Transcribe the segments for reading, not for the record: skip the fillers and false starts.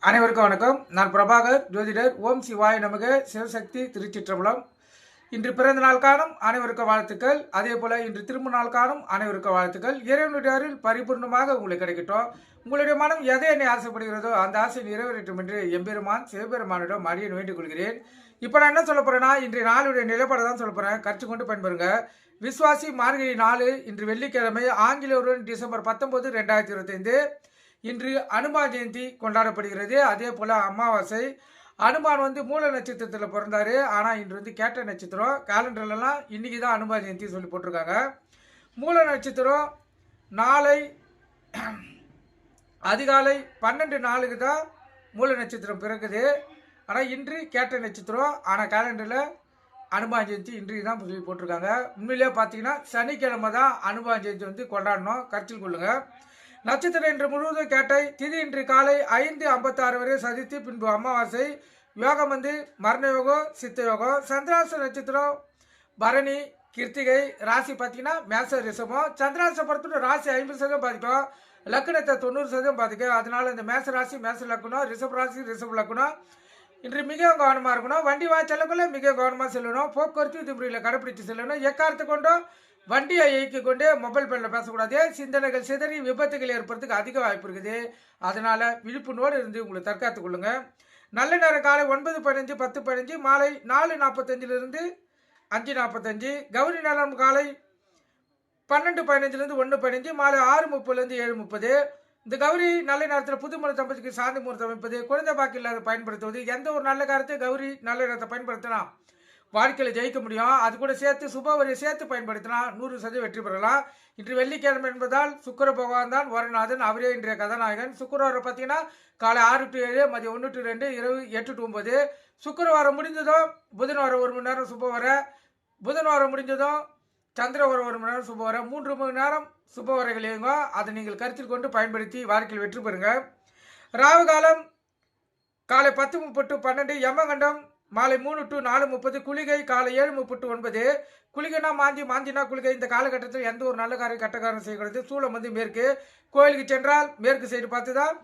அனைவருக்கும் வணக்கம். நான் பிரபாகர் ஜோதிடர். ஓம் சிவாய நமக. சிவசக்தி திருச்சிற்றம்பலம். இன்று பிறந்த நாள் காணும் அனைவருக்கும் வாழ்த்துக்கள். அதே போல இன்று திரும்ப நாள் காணும் அனைவருக்கும் வாழ்த்துக்கள். இறைவனுடைய அருள் பரிபூர்ணமாக உங்களுக்கு கிடைக்கட்டும். உங்களுடைய மனம் எதை என்னை ஆசைப்படுகிறதோ அந்த ஆசை நிறைவேற்றும் என்று எம்பெருமான் சிவபெருமானிடம் அடியேன் வேண்டிக் கொள்கிறேன். இப்போ நான் என்ன சொல்ல போறேன்னா, இன்றைய நாளுடைய நிலைப்பாடு தான் சொல்ல போறேன். கற்றுக்கொண்டு பயன்பெறுங்க. விஸ்வாசி மார்கழி 4 இன்று வெள்ளிக்கிழமை, ஆங்கில வருடம் டிசம்பர் 19, 2025. இன்று அனுமான் ஜெயந்தி கொண்டாடப்படுகிறது. அதே போல் அமாவாசை. அனுமான் மூல நட்சத்திரத்தில் பிறந்தாரு. ஆனால் இன்று கேட்ட நட்சத்திரம். கேலண்டர்லாம் இன்னைக்கு தான் அனுமான் ஜெயந்தி சொல்லி போட்டிருக்காங்க. மூல நட்சத்திரம் நாளை அதிகாலை 12:04 தான் மூல நட்சத்திரம் பிறகுது. ஆனால் இன்று கேட்ட நட்சத்திரம். ஆனால் கேலண்டரில் அனுமான் ஜெயந்தி இன்றைக்கு தான் சொல்லி போட்டிருக்காங்க. உண்மையிலேயே பார்த்தீங்கன்னா சனிக்கிழமை தான் அனுமான் ஜெயந்தி கொண்டாடணும். கருத்தில் கொள்ளுங்கள். நட்சத்திரம் இன்று முழுவதும் கேட்டை. திதி இன்று காலை 5:56 வரை சதித்து பின்பு அமாவாசை. யோகம் மரண யோகம், சித்த யோகம். சந்திராச நட்சத்திரம் பரணி, கிருத்திகை. ராசி பார்த்தீங்கன்னா மேச ரிஷபம். சந்திராச பொறுத்து ராசி 50% பாதிக்கும். லக்னத்தை 90% பாதிக்கும். அதனால இந்த மேச ராசி மேச லக்னம், ரிஷப ராசி ரிஷப லக்னம் இன்று மிக கவனமாக இருக்கணும். வண்டி வாய்ச்சலுக்குள்ள மிக கவனமாக செல்லணும். போக்குவரத்து விதிமுறையில் கடைபிடித்து செல்லணும். எக்காரத்தை கொண்டும் வண்டியை இயக்கி கொண்டு மொபைல் ஃபோனில் பேசக்கூடாது. சிந்தனைகள் சிதறி விபத்துகள் ஏற்படுறதுக்கு அதிக வாய்ப்பு இருக்குது. அதனால் விழிப்புணர்வோடு இருந்து உங்களை தற்காத்துக் கொள்ளுங்க. நல்ல நேரம் காலை 9:15, 10:15, மாலை 4:45 5:45. கௌரி நேரம் காலை 12:15 1:15, மாலை 6:30 7:30. இந்த கௌரி நல்ல நேரத்தில் புதுமண தம்பதிக்கு சாந்தி முகூர்த்தம் அமைப்பது, குழந்தை பாக்கி இல்லாத பயன்படுத்துவது. எந்த ஒரு நல்ல காரியத்தை கௌரி நல்ல நேரத்தை பயன்படுத்தலாம் வாழ்க்கையில் ஜெயிக்க முடியும். அது கூட சேர்த்து சுபவரியை சேர்த்து பயன்படுத்தினா 100% வெற்றி பெறலாம். இன்று வெள்ளிக்கிழமை என்பதால் சுக்கிர பகவான் தான் வரநாதன். அவரே இன்றைய கதாநாயகன். சுக்கிரவாரம் பார்த்தீங்கன்னா காலை 6 to 7, மதியம் 1 to 2, இரவு 8 to 9. சுக்கிரவாரம் முடிஞ்சதும் புதன்வாரம் 1 மணி நேரம் சுபவர. புதன்வாரம் முடிஞ்சதும் சந்திரவாரம் 1 மணி நேரம் சுபவர. 3 மணி நேரம் சுபவரைகள் இயங்க. அதை நீங்கள் கருத்தில் கொண்டு பயன்படுத்தி வாழ்க்கையில் வெற்றி பெறுங்க. ராவு காலம் காலை 10:30 to 12. யமகண்டம் மாலை 3 to 4:30. குளிகை காலை 7:30 to 9. குளிகைனா மாந்தினா குளிகை. இந்த காலகட்டத்தில் எந்த ஒரு நல்ல காரியம் கட்டக்காரம் செய்யக்கூடாது. சூளம் மேற்கு. கோயிலுக்கு சென்றால் மேற்கு சைடு பார்த்து தான்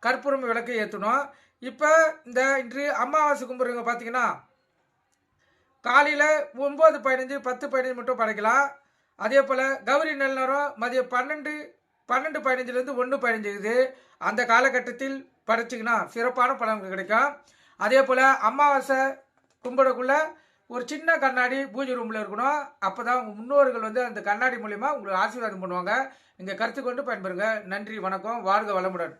கற்பூரம் விளக்கு ஏற்றணும். இப்போ இன்று அமாவாசை கும்பிட்றவங்க பார்த்தீங்கன்னா காலையில் 9:15 10:15 மட்டும் படைக்கலாம். அதே போல் கௌரி நல்ல நேரம் மதியம் 12:15 1:15. அந்த காலகட்டத்தில் படைச்சிங்கன்னா சிறப்பான பலன்கள் கிடைக்கும். அதே போல் அமாவாசை கும்பிடக்குள்ள ஒரு சின்ன கண்ணாடி பூஜை ரூமில் இருக்கணும். அப்போ தான் உங்கள் முன்னோர்கள் அந்த கண்ணாடி மூலிமா உங்களுக்கு ஆசீர்வாதம் பண்ணுவாங்க. நீங்கள் கருத்து கொண்டு பயன்பெறுங்க. நன்றி, வணக்கம், வாழ்க வளமுடன்.